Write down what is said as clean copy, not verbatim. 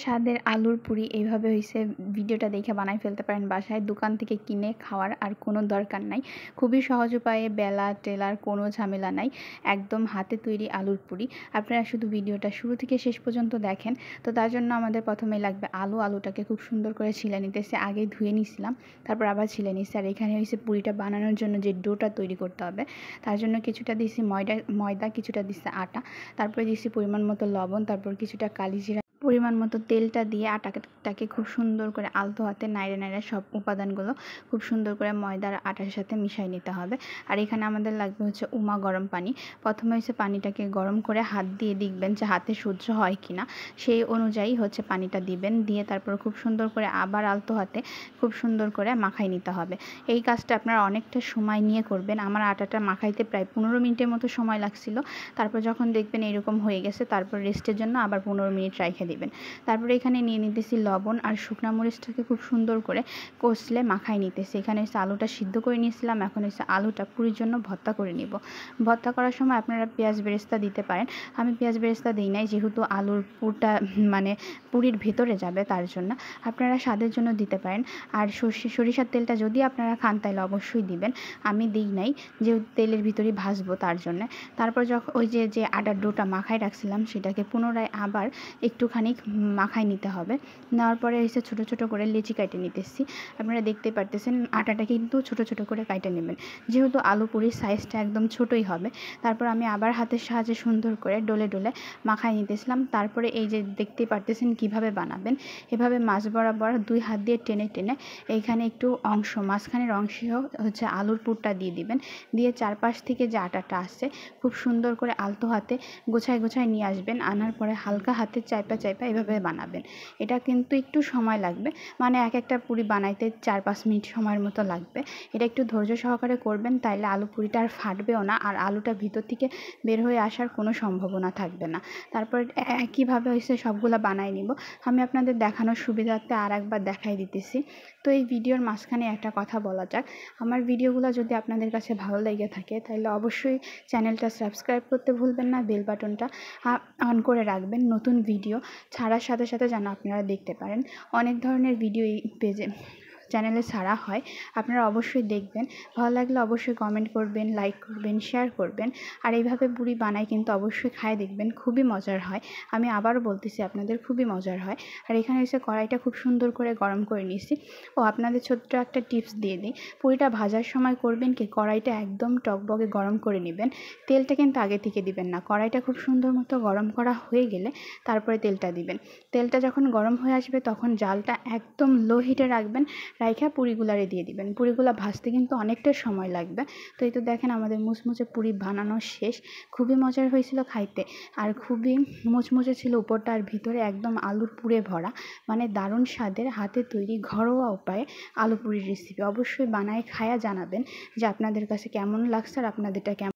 স্বাদের আলুর পুরি এইভাবে হয়েছে। ভিডিওটা দেখে বানাই ফেলতে পারেন বাসায়, দোকান থেকে কিনে খাওয়ার আর কোনো দরকার নাই। খুবই সহজ উপায়ে, বেলা টেলার কোনো ঝামেলা নাই, একদম হাতে তৈরি আলুর পুরি। আপনারা শুধু ভিডিওটা শুরু থেকে শেষ পর্যন্ত দেখেন। তো তার জন্য আমাদের প্রথমে লাগবে আলুটাকে খুব সুন্দর করে ছিলে নিতেছে। আগে ধুয়ে নিয়েছিলাম, তারপর আবার ছিলে নিচ্ছি। আর এখানে হয়েছে পুরিটা বানানোর জন্য যে ডোটা তৈরি করতে হবে, তার জন্য কিছুটা দিয়েছি ময়দা, কিছুটা দিচ্ছি আটা, তারপরে দিয়েছি পরিমাণ মতো লবণ, তারপর কিছুটা কালিজিরা, পরিমাণ মতো তেলটা দিয়ে আটাটাকে খুব সুন্দর করে আলতো হাতে নাড়ে সব উপাদানগুলো খুব সুন্দর করে ময়দার আটার সাথে মিশিয়ে নিতে হবে। আর এখানে আমাদের লাগবে হচ্ছে উমা গরম পানি। প্রথমে হচ্ছে পানিটাকে গরম করে হাত দিয়ে দেখবেন যে হাতে সহ্য হয় কিনা, সেই অনুযায়ী হচ্ছে পানিটা দিবেন। দিয়ে তারপর খুব সুন্দর করে আবার আলতো হাতে খুব সুন্দর করে মাখাই নিতে হবে। এই কাজটা আপনারা অনেকটা সময় নিয়ে করবেন। আমার আটাটা মাখাইতে প্রায় 15 মিনিটের মতো সময় লাগছিল। তারপর যখন দেখবেন এরকম হয়ে গেছে, তারপর রেস্টের জন্য আবার 15 মিনিট রেখে দিবেন। তারপরে এখানে নিয়ে নিতেছি লবণ আর শুকনা মরিচটাকে খুব সুন্দর করে কষলে মাখাই নিতেছি। এখানে হচ্ছে আলুটা সিদ্ধ করে নিয়েছিলাম, এখন হচ্ছে আলুটা পুরির জন্য ভর্তা করে নিব। ভর্তা করার সময় আপনারা পেঁয়াজ বেরেস্তা দিতে পারেন। আমি পেঁয়াজ বেরেস্তা দিই নাই, যেহেতু আলুর পুরটা মানে পুরির ভেতরে যাবে, তার জন্য। আপনারা স্বাদের জন্য দিতে পারেন। আর সরিষার তেলটা যদি আপনারা খান তাহলে অবশ্যই দিবেন। আমি দিই নাই, যেহেতু তেলের ভিতরেই ভাজবো তার জন্য। তারপর যখন ওই যে আটার ডোটা মাখায় রাখছিলাম, সেটাকে পুনরায় আবার একটুখানি মাখায় নিতে হবে। নেওয়ার পরে এসে ছোটো ছোটো করে লেচি কাটে নিতেছি। আপনারা দেখতে পারতেছেন আটাটা কিন্তু ছোটো ছোটো করে কাটে নেবেন, যেহেতু আলু পুরির সাইজটা একদম ছোটোই হবে। তারপর আমি আবার হাতের সাহায্যে সুন্দর করে ডলে মাখায় নিতেছিলাম। তারপরে এই যে দেখতে পারতেছেন কিভাবে বানাবেন, এভাবে মাছ বরাবর 2 হাত দিয়ে টেনে এইখানে একটু অংশ, মাঝখানের অংশেও হচ্ছে আলুর পুরটা দিয়ে দিবেন। দিয়ে চারপাশ থেকে যে আটাটা আসছে খুব সুন্দর করে আলতো হাতে গোছায় নিয়ে আসবেন। আনার পরে হালকা হাতে চাইপা এভাবে বানাবেন। এটা কিন্তু একটু সময় লাগবে, মানে একটা পুরি বানাইতে 4-5 মিনিট সময়ের মতো লাগবে। এটা একটু ধৈর্য সহকারে করবেন, তাইলে আলু পুরিটা আর ফাটবেও না, আর আলুটা ভিতর থেকে বের হয়ে আসার কোনো সম্ভাবনা থাকবে না। তারপর একইভাবে হচ্ছে সবগুলো বানাই নিব। আমি আপনাদের দেখানোর সুবিধার্থে আর একবার দেখাই দিতেছি। তো এই ভিডিওর মাঝখানে একটা কথা বলা যাক, আমার ভিডিওগুলো যদি আপনাদের কাছে ভালো লেগে থাকে তাহলে অবশ্যই চ্যানেলটা সাবস্ক্রাইব করতে ভুলবেন না, বেল বাটনটা অন করে রাখবেন। নতুন ভিডিও ছাড়ার সাথে সাথে যেন আপনারা দেখতে পারেন। অনেক ধরনের ভিডিও এই চ্যানেলে ছাড়া হয়, আপনারা অবশ্যই দেখবেন। ভালো লাগলে অবশ্যই কমেন্ট করবেন, লাইক করবেন, শেয়ার করবেন। আর এইভাবে পুরি বানাই কিন্তু অবশ্যই খায় দেখবেন, খুবই মজার হয়। আমি আবারও বলতেছি আপনাদের, খুবই মজার হয়। আর এখানে এসে কড়াইটা খুব সুন্দর করে গরম করে নিয়েছি। ও আপনাদের ছোট্ট একটা টিপস দিয়ে দিই, পুরিটা ভাজার সময় করবেন কি, কড়াইটা একদম টকবগে গরম করে নেবেন। তেলটা কিন্তু আগে থেকে দিবেন না। কড়াইটা খুব সুন্দর মতো গরম করা হয়ে গেলে তারপরে তেলটা দিবেন। তেলটা যখন গরম হয়ে আসবে তখন জালটা একদম লো হিটে রাখবেন, রাইখা পুরিগুলারে দিয়ে দিবেন। পুরিগুলা ভাজতে কিন্তু অনেকটা সময় লাগবে। তো এই তো দেখেন আমাদের মুচমুচে পুরি বানানো শেষ। খুবই মজার হয়েছিল খাইতে, আর খুবই মুচমুচে ছিল উপরটা, আর ভিতরে একদম আলুর পুরে ভরা। মানে দারুণ স্বাদের হাতে তৈরি ঘরোয়া উপায়ে আলু পুরির রেসিপি। অবশ্যই বানায় খায়া জানাবেন যে আপনাদের কাছে কেমন লাগছে আর আপনাদেরটা কেমন